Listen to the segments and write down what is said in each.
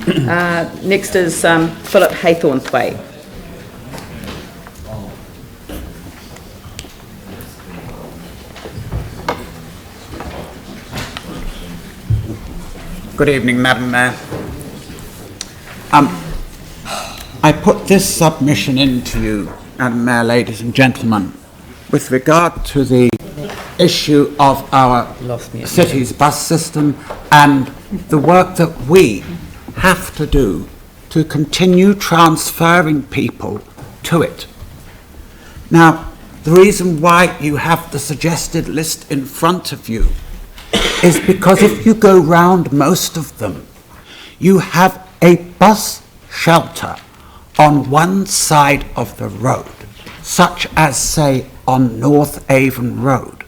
Next is Philip Haythornthwaite. Good evening, Madam Mayor. I put this submission in to you, Madam Mayor, ladies and gentlemen, with regard to the issue of our city's bus system and the work that we have to do to continue transferring people to it. Now, the reason why you have the suggested list in front of you is because if you go round most of them, you have a bus shelter on one side of the road, such as, say, on North Avon Road.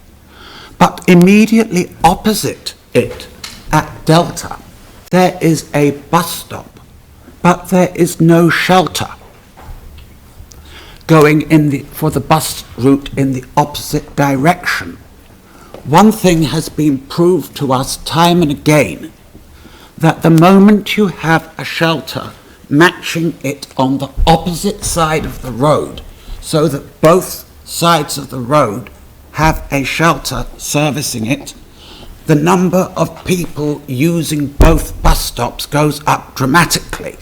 But immediately opposite it, at Delta, there is a bus stop, but there is no shelter going for the bus route in the opposite direction. One thing has been proved to us time and again, that the moment you have a shelter matching it on the opposite side of the road, so that both sides of the road have a shelter servicing it, the number of people using both bus stops goes up dramatically.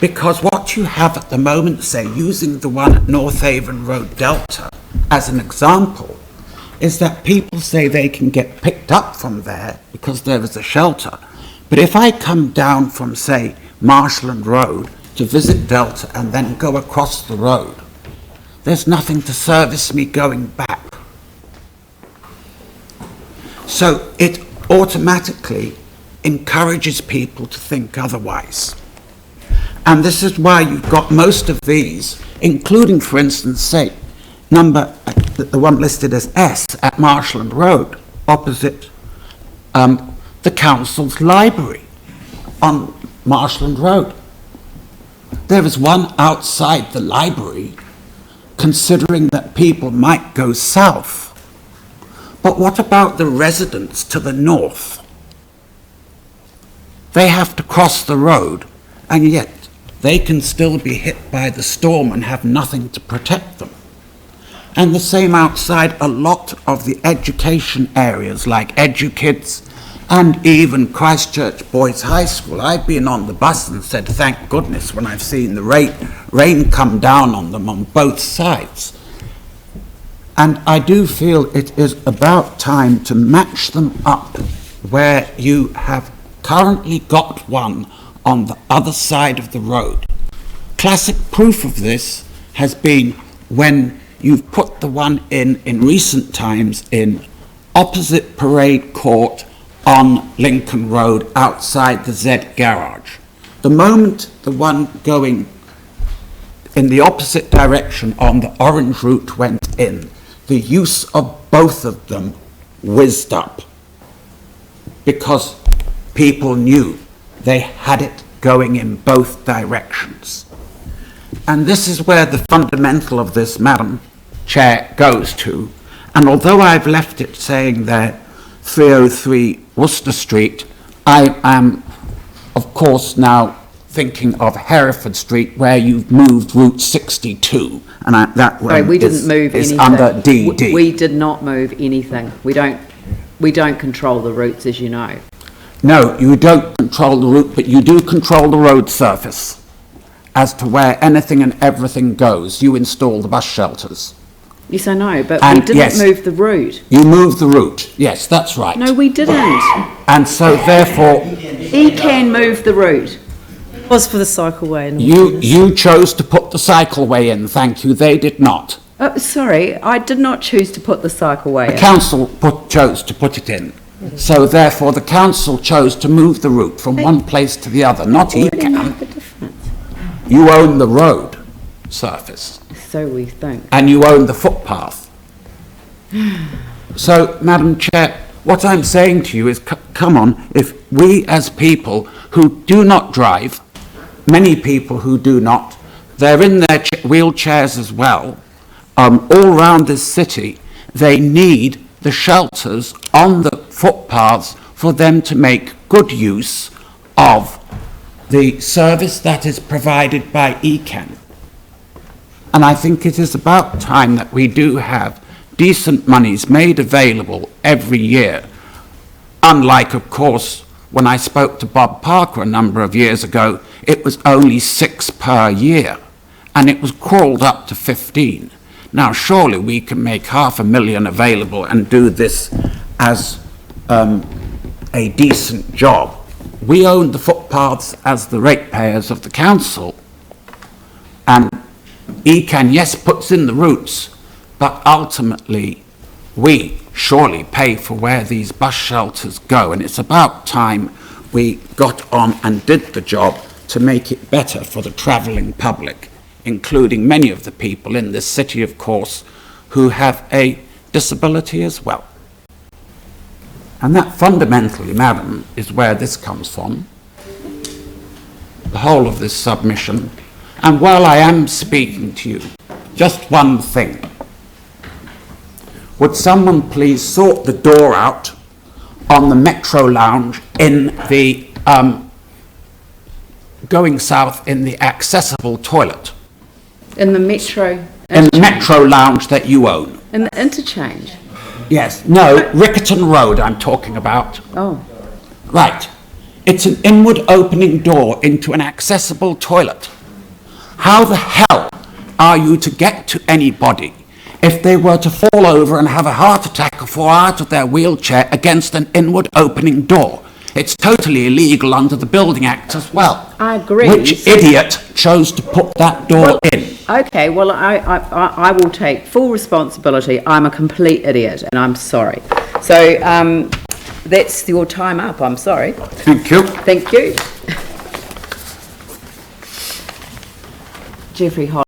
Because what you have at the moment, say, using the one at North Avon Road Delta as an example, is that people say they can get picked up from there because there is a shelter. But if I come down from, say, Marshland Road to visit Delta and then go across the road, there's nothing to service me going back. So it automatically encourages people to think otherwise. And this is why you've got most of these, including, for instance, say, the one listed as S at Marshland Road, opposite the council's library on Marshland Road. There is one outside the library, considering that people might go south. But what about the residents to the north? They have to cross the road, and yet they can still be hit by the storm and have nothing to protect them. And the same outside a lot of the education areas like EduKids and even Christchurch Boys High School. I've been on the bus and said, thank goodness, when I've seen the rain come down on them on both sides. And I do feel it is about time to match them up where you have currently got one on the other side of the road. Classic proof of this has been when you've put the one in recent times in opposite Parade Court on Lincoln Road outside the Z Garage. The moment the one going in the opposite direction on the orange route went in, the use of both of them whizzed up because people knew they had it going in both directions. And this is where the fundamental of this, Madam Chair, goes to. And although I've left it saying there 303 Worcester Street, I am, of course, now thinking of Hereford Street, where you've moved Route 62, and that one we didn't move anything. Under DD. We did not move anything. We don't control the routes, as you know. No, you don't control the route, but you do control the road surface as to where anything and everything goes. You install the bus shelters. Yes, I know, but we didn't move the route. You moved the route. Yes, that's right. No, we didn't. And so, therefore, He can move the route. It was for the cycleway. You chose to put the cycleway in, thank you. They did not. Sorry, I did not choose to put the cycleway in. The council chose to put it in. So, therefore, the council chose to move the route from one place to the other, not he can. You own the road surface. So we think. And you own the footpath. So, Madam Chair, what I'm saying to you is, come on, if we as people who do not drive, many people who do not, they're in their wheelchairs as well, all round this city, they need the shelters on the footpaths for them to make good use of the service that is provided by ECAN. And I think it is about time that we do have decent monies made available every year. Unlike, of course, when I spoke to Bob Parker a number of years ago, it was only 6 per year, and it was crawled up to 15. Now, surely we can make £500,000 available and do this as a decent job. We own the footpaths as the ratepayers of the council, and ECAN, yes, puts in the routes, but ultimately we surely pay for where these bus shelters go, and it's about time we got on and did the job to make it better for the travelling public, including many of the people in this city, of course, who have a disability as well. And that fundamentally, madam, is where this comes from, the whole of this submission. And while I am speaking to you, just one thing. Would someone please sort the door out on the Metro Lounge in the, going south in the accessible toilet? In the Metro? In the Metro Lounge that you own? In the interchange? Yes, no, Rickerton Road I'm talking about. Oh. Right. It's an inward opening door into an accessible toilet. How the hell are you to get to anybody if they were to fall over and have a heart attack or fall out of their wheelchair against an inward opening door? It's totally illegal under the Building Act as well. I agree. Which idiot chose to put that door in? Okay, well, I will take full responsibility. I'm a complete idiot, and I'm sorry. So, that's your time up. I'm sorry. Thank you. Thank you. Jeffrey Holland.